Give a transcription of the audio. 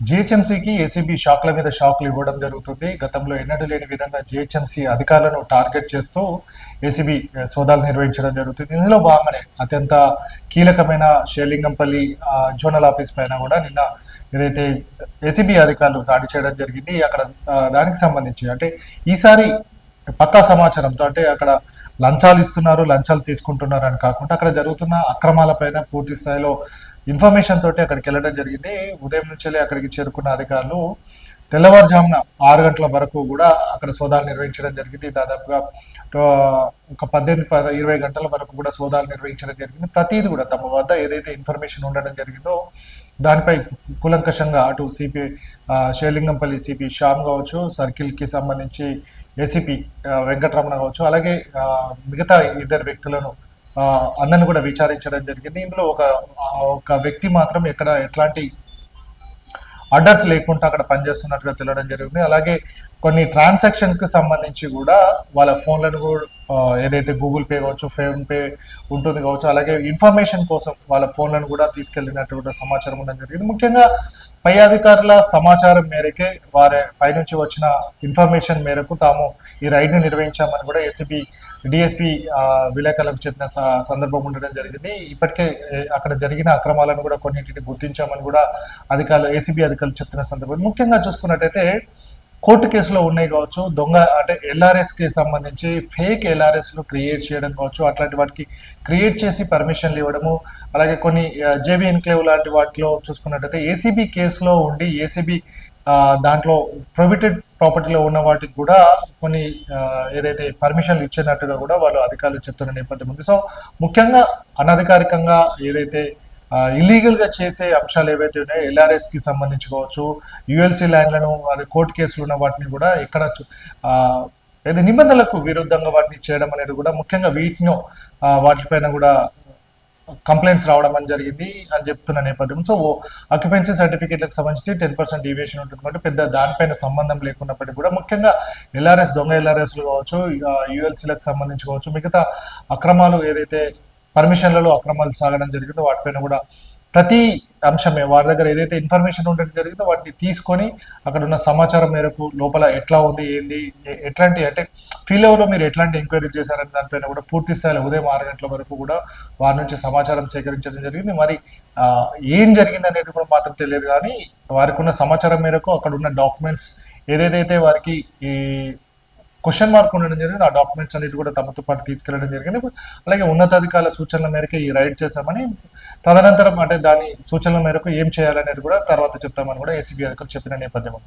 జీహెచ్ఎంసీకి ACB షాక్ల మీద షాక్లు ఇవ్వడం జరుగుతుంది. గతంలో ఎన్నడూ లేని విధంగా జీహెచ్ఎంసీ అధికారులను టార్గెట్ చేస్తూ ఏసీబీ సోదాలు నిర్వహించడం జరుగుతుంది. ఇందులో భాగంగానే అత్యంత కీలకమైన షేర్లింగంపల్లి జోనల్ ఆఫీస్ పైన కూడా నిన్న ఏదైతే ఏసీబీ అధికారులు దాడి చేయడం జరిగింది. అక్కడ దానికి సంబంధించి అంటే ఈసారి పక్కా సమాచారంతో అంటే అక్కడ లంచాలు ఇస్తున్నారు, లంచాలు తీసుకుంటున్నారు అని కాకుండా అక్కడ జరుగుతున్న అక్రమాలపైన పూర్తి స్థాయిలో ఇన్ఫర్మేషన్ తోటి అక్కడికి వెళ్ళడం జరిగింది. ఉదయం నుంచే అక్కడికి చేరుకున్న అధికారులు తెల్లవారుజామున 6 గంటల వరకు కూడా అక్కడ సోదాలు నిర్వహించడం జరిగింది. దాదాపుగా ఒక 18-20 గంటల వరకు కూడా సోదాలు నిర్వహించడం జరిగింది. ప్రతిదీ కూడా తమ వద్ద ఏదైతే ఇన్ఫర్మేషన్ ఉండడం జరిగిందో దానిపై కులంకషంగా అటు సిపి షేర్లింగంపల్లి సిపి శ్యామ్ కావచ్చు, సర్కిల్కి సంబంధించి ఏసీపీ వెంకటరమణ కావచ్చు, అలాగే మిగతా ఇద్దరు వ్యక్తులను అందరిని కూడా విచారించడం జరిగింది. ఇందులో ఒక వ్యక్తి మాత్రం ఎట్లాంటి అడ్రస్ లేకుండా అక్కడ పనిచేస్తున్నట్టుగా తెలియడం జరిగింది. అలాగే కొన్ని ట్రాన్సాక్షన్ కి సంబంధించి కూడా వాళ్ళ ఫోన్లను కూడా ఏదైతే గూగుల్ పే కావచ్చు, ఫోన్ పే ఉంటుంది కావచ్చు, అలాగే ఇన్ఫర్మేషన్ కోసం వాళ్ళ ఫోన్లను కూడా తీసుకెళ్లినట్టు కూడా సమాచారం ఉండడం జరిగింది. ముఖ్యంగా పై అధికారుల సమాచారం మేరకే వారి పైనుంచి వచ్చిన ఇన్ఫర్మేషన్ మేరకు తాము ఈ రైడ్ ని నిర్వహించామని కూడా ఏసీబీ డిఎస్పీ విలేకరులకు చెప్పిన సందర్భం ఉండడం జరిగింది. ఇప్పటికే అక్కడ జరిగిన అక్రమాలను కూడా కొన్నింటిని గుర్తించామని కూడా ఏసీబీ అధికారులు చెప్తున్న సందర్భం. ముఖ్యంగా చూసుకున్నట్టయితే కోర్టు కేసులో ఉన్నాయి కావచ్చు, దొంగ అంటే ఎల్ఆర్ఎస్ కి సంబంధించి ఫేక్ ఎల్ఆర్ఎస్ ను క్రియేట్ చేయడం కావచ్చు, అట్లాంటి వాటికి క్రియేట్ చేసి పర్మిషన్లు ఇవ్వడము, అలాగే కొన్ని జేబీ ఎన్క్లేవ్ లాంటి వాటిలో చూసుకున్నట్టయితే ఏసీబీ కేసులో ఉండి ఏసీబీ దాంట్లో ప్రొహిబిటెడ్ ప్రాపర్టీలో ఉన్న వాటికి కూడా కొన్ని ఏదైతే పర్మిషన్లు ఇచ్చినట్టుగా కూడా వాళ్ళు అధికారులు చెప్తున్న నేపథ్యం ఉంది. సో ముఖ్యంగా అనధికారికంగా ఏదైతే ఇల్లీగల్ గా చేసే అంశాలు ఏవైతే ఉన్నాయో ఎల్ఆర్ఎస్ కి సంబంధించుకోవచ్చు, యుఎల్సి ల్యాండ్లను అది కోర్టు కేసులు ఉన్న వాటిని కూడా ఎక్కడ నిబంధనలకు విరుద్ధంగా వాటిని చేయడం అనేది కూడా ముఖ్యంగా వాటిపైన కూడా కంప్లైంట్స్ రావడం అని జరిగింది అని చెప్తున్న నేపథ్యం. సో ఆక్యుపెన్సీ సర్టిఫికేట్లకు సంబంధించి 10% డీవియేషన్ ఉంటుంది కాబట్టి పెద్ద దానిపైన సంబంధం లేకున్నప్పటికీ కూడా ముఖ్యంగా ఎల్ఆర్ఎస్ దొంగ ఎల్ఆర్ఎస్లు కావచ్చు, యుఎల్సీలకు సంబంధించి కావచ్చు, మిగతా అక్రమాలు ఏదైతే పర్మిషన్లలో అక్రమాలు సాగడం జరిగిందో వాటిపైన కూడా ప్రతి అంశమే వారి దగ్గర ఏదైతే ఇన్ఫర్మేషన్ ఉండడం జరిగిందో వాటిని తీసుకొని అక్కడ ఉన్న సమాచారం మేరకు లోపల ఎట్లా ఉంది ఏంది ఎట్లాంటి అంటే ఫీల్ లో మీరు ఎట్లాంటి ఎంక్వైరీ చేశారని దానిపైన కూడా పూర్తి స్థాయిలో ఉదయం 6 గంటల వరకు కూడా వారి నుంచి సమాచారం సేకరించడం జరిగింది. మరి ఏం జరిగింది అనేది కూడా మాత్రం తెలియదు, కానీ వారికి ఉన్న సమాచారం మేరకు అక్కడ ఉన్న డాక్యుమెంట్స్ ఏదేదైతే వారికి ఈ క్వశ్చన్ మార్క్ ఉండడం జరిగింది ఆ డాక్యుమెంట్స్ అన్నిటి కూడా తమతో పాటు తీసుకెళ్లడం జరిగింది. అలాగే ఉన్నతాధికారుల సూచనల మేరకు ఈ రైడ్ చేశామని, తదనంతరం అంటే దాని సూచనల మేరకు ఏం చేయాలనేది కూడా తర్వాత చెప్తామని కూడా ఏసీబీ అధికారులు చెప్పిన నేపథ్యం.